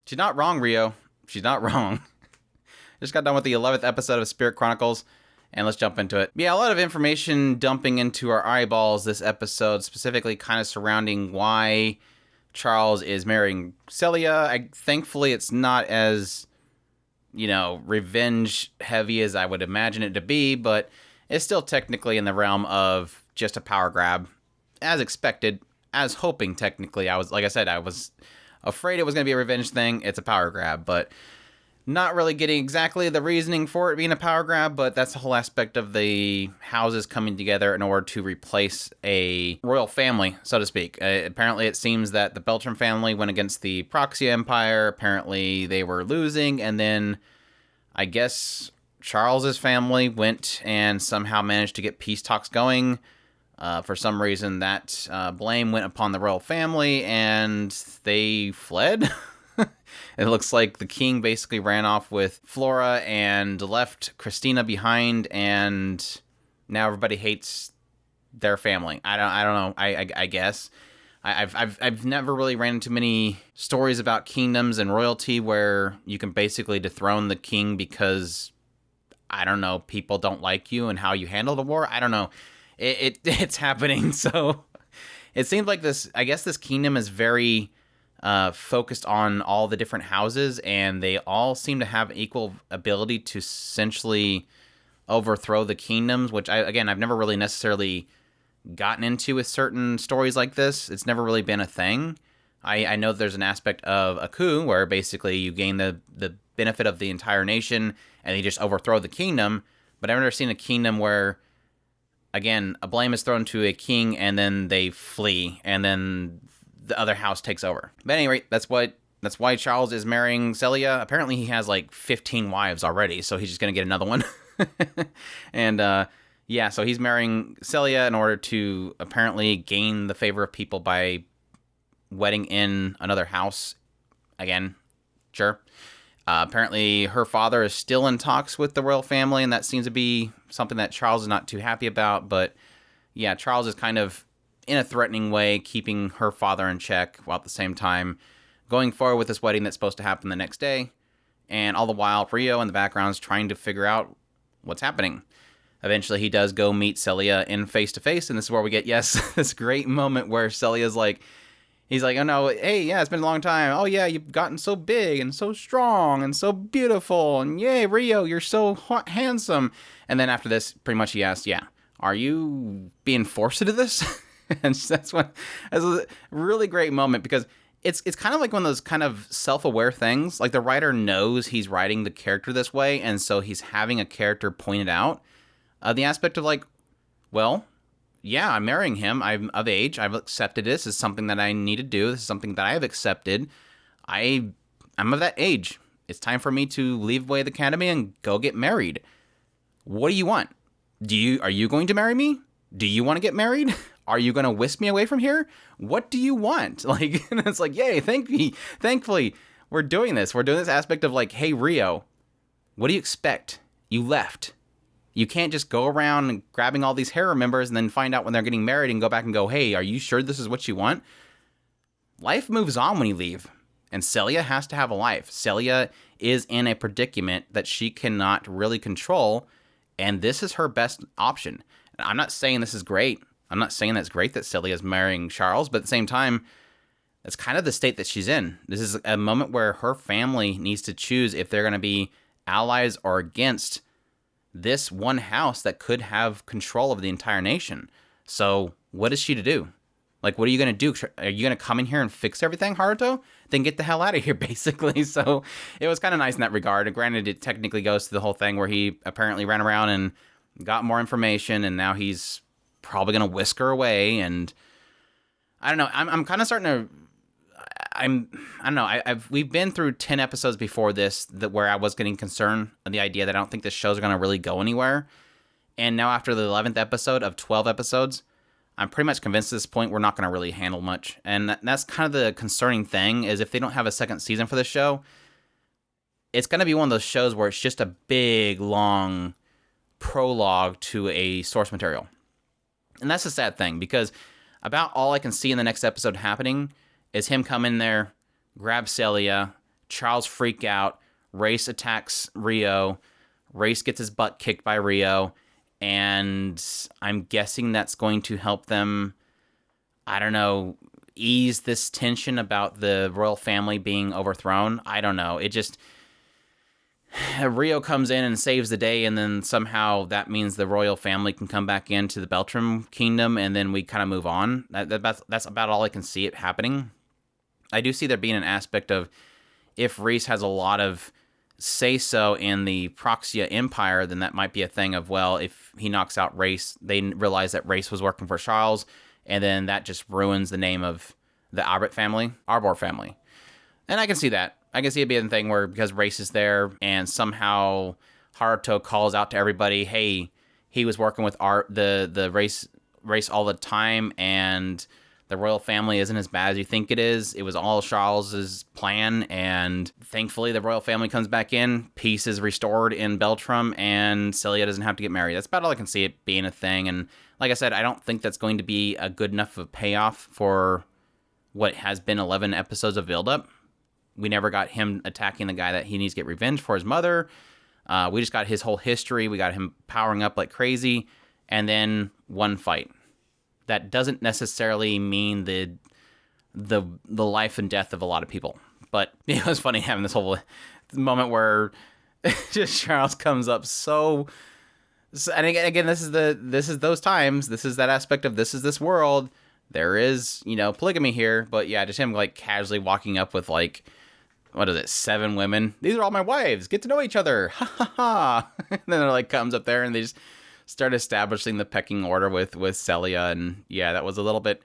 She's not wrong, Rio. She's not wrong. Just got done with the 11th episode of Spirit Chronicles, and let's jump into it. Yeah, a lot of information dumping into our eyeballs this episode, specifically kind of surrounding why Charles is marrying Celia. Thankfully, it's not as, revenge heavy as I would imagine it to be, but it's still technically in the realm of just a power grab, as expected, as hoping technically. I was afraid it was going to be a revenge thing. It's a power grab, but not really getting exactly the reasoning for it being a power grab, but that's the whole aspect of the houses coming together in order to replace a royal family, so to speak. Apparently, it seems that the Beltram family went against the Proxy Empire. Apparently, they were losing, and then I guess Charles's family went and somehow managed to get peace talks going. For some reason, that blame went upon the royal family, and they fled. It looks like the king basically ran off with Flora and left Christina behind, and now everybody hates their family. I don't know. I guess I've never really ran into many stories about kingdoms and royalty where you can basically dethrone the king because, I don't know, people don't like you and how you handle the war. I don't know. It's happening. So it seems like this. I guess this kingdom is very focused on all the different houses, and they all seem to have equal ability to essentially overthrow the kingdoms, which I've never really necessarily gotten into with certain stories like this. It's never really been a thing. I know there's an aspect of a coup where basically you gain the benefit of the entire nation and you just overthrow the kingdom, but I've never seen a kingdom where, again, a blame is thrown to a king and then they flee and then the other house takes over. But at any rate, that's why Charles is marrying Celia. Apparently he has like 15 wives already, so he's just going to get another one. And so he's marrying Celia in order to apparently gain the favor of people by wedding in another house. Again, sure. Apparently her father is still in talks with the royal family, and that seems to be something that Charles is not too happy about. But yeah, Charles is kind of, in a threatening way, keeping her father in check, while at the same time going forward with this wedding that's supposed to happen the next day. And all the while, Rio in the background is trying to figure out what's happening. Eventually, he does go meet Celia in face-to-face, and this is where we get, this great moment where Celia's like, he's like, oh no, hey, yeah, it's been a long time. Oh yeah, you've gotten so big and so strong and so beautiful. And yay, Rio, you're so handsome. And then after this, pretty much he asks, yeah, are you being forced to do this? And that's a really great moment, because it's kind of like one of those kind of self-aware things. Like the writer knows he's writing the character this way, and so he's having a character pointed out. The aspect of like, well, yeah, I'm marrying him. I'm of age. I've accepted this. This is something that I need to do. This is something that I have accepted. I'm of that age. It's time for me to leave away the academy and go get married. What do you want? Are you going to marry me? Do you want to get married? Are you going to whisk me away from here? What do you want? Like, and it's like, yay, thankfully, we're doing this. We're doing this aspect of like, hey, Rio, what do you expect? You left. You can't just go around and grabbing all these harem members and then find out when they're getting married and go back and go, hey, are you sure this is what you want? Life moves on when you leave. And Celia has to have a life. Celia is in a predicament that she cannot really control, and this is her best option. And I'm not saying this is great. I'm not saying that's great that Celia is marrying Charles, but at the same time, that's kind of the state that she's in. This is a moment where her family needs to choose if they're going to be allies or against this one house that could have control of the entire nation. So what is she to do? Like, what are you going to do? Are you going to come in here and fix everything, Haruto? Then get the hell out of here, basically. So it was kind of nice in that regard. Granted, it technically goes to the whole thing where he apparently ran around and got more information, and now he's probably going to whisk her away. And I don't know. I'm kind of starting to... I don't know. We've been through 10 episodes before this where I was getting concerned of the idea that I don't think the shows are going to really go anywhere. And now after the 11th episode of 12 episodes, I'm pretty much convinced at this point we're not going to really handle much. And that's kind of the concerning thing, is if they don't have a second season for this show, it's going to be one of those shows where it's just a big, long prologue to a source material. And that's the sad thing, because about all I can see in the next episode happening is him come in there, grab Celia, Charles freak out. Race attacks Rio. Race gets his butt kicked by Rio. And I'm guessing that's going to help them, I don't know, ease this tension about the royal family being overthrown. I don't know. It just... Rio comes in and saves the day, and then somehow that means the royal family can come back into the Beltram kingdom, and then we kind of move on. That's about all I can see it happening. I do see there being an aspect of, if Rhys has a lot of say-so in the Proxia Empire, then that might be a thing of, well, if he knocks out Race, they realize that Race was working for Charles, and then that just ruins the name of the Arbor family. And I can see that. I can see it being a thing where, because Race is there, and somehow Haruto calls out to everybody, hey, he was working with the race all the time, and the royal family isn't as bad as you think it is. It was all Charles's plan, and thankfully the royal family comes back in, peace is restored in Beltram, and Celia doesn't have to get married. That's about all I can see it being a thing. And like I said, I don't think that's going to be a good enough of a payoff for what has been 11 episodes of build-up. We never got him attacking the guy that he needs to get revenge for his mother. We just got his whole history. We got him powering up like crazy, and then one fight. That doesn't necessarily mean the life and death of a lot of people. But it was funny having this whole moment where just Charles comes up so. And again, this is those times. This is that aspect of this world. There is, polygamy here, but yeah, just him like casually walking up with like, what is it, 7 women? These are all my wives. Get to know each other. Ha ha ha. And then they're like comes up there and they just start establishing the pecking order with Celia, and yeah, that was a little bit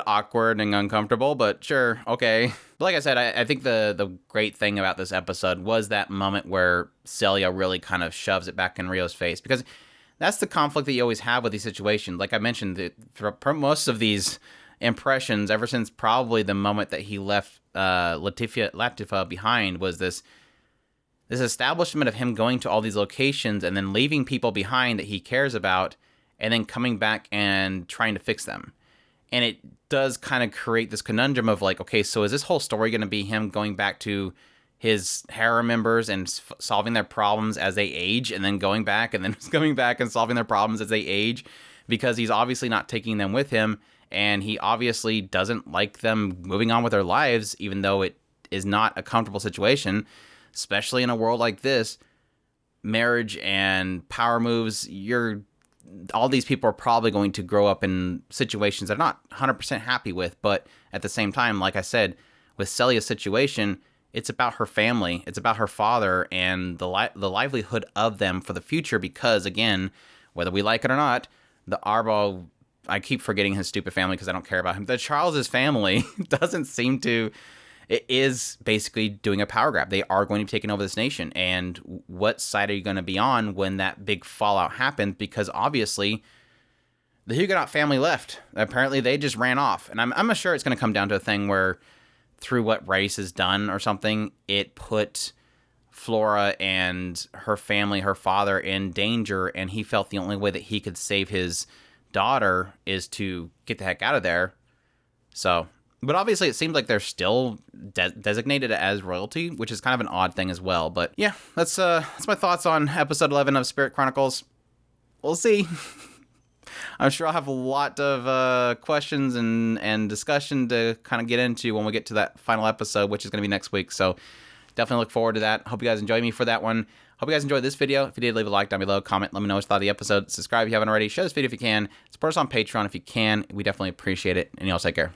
awkward and uncomfortable, but sure, okay. But like I said, I think the great thing about this episode was that moment where Celia really kind of shoves it back in Rio's face, because that's the conflict that you always have with these situations. Like I mentioned, for most of these impressions, ever since probably the moment that he left Latifa behind, was this establishment of him going to all these locations and then leaving people behind that he cares about, and then coming back and trying to fix them. And it does kind of create this conundrum of like, okay, so is this whole story going to be him going back to his harem members and solving their problems as they age, and then going back and then coming back and solving their problems as they age, because he's obviously not taking them with him, and he obviously doesn't like them moving on with their lives, even though it is not a comfortable situation. Especially in a world like this, marriage and power moves, all these people are probably going to grow up in situations they're not 100% happy with. But at the same time, like I said, with Celia's situation, it's about her family. It's about her father and the livelihood of them for the future. Because, again, whether we like it or not, the Arbo, I keep forgetting his stupid family because I don't care about him. The Charles's family doesn't seem to... It is basically doing a power grab. They are going to be taking over this nation. And what side are you going to be on when that big fallout happens? Because obviously, the Huguenot family left. Apparently, they just ran off. And I'm sure it's going to come down to a thing where, through what Race has done or something, it put Flora and her family, her father, in danger. And he felt the only way that he could save his daughter is to get the heck out of there. So... But obviously, it seems like they're still designated as royalty, which is kind of an odd thing as well. But yeah, that's my thoughts on episode 11 of Spirit Chronicles. We'll see. I'm sure I'll have a lot of questions and discussion to kind of get into when we get to that final episode, which is going to be next week. So definitely look forward to that. Hope you guys enjoy me for that one. Hope you guys enjoyed this video. If you did, leave a like down below, comment, let me know what you thought of the episode. Subscribe if you haven't already. Share this video if you can. Support us on Patreon if you can. We definitely appreciate it. And y'all take care.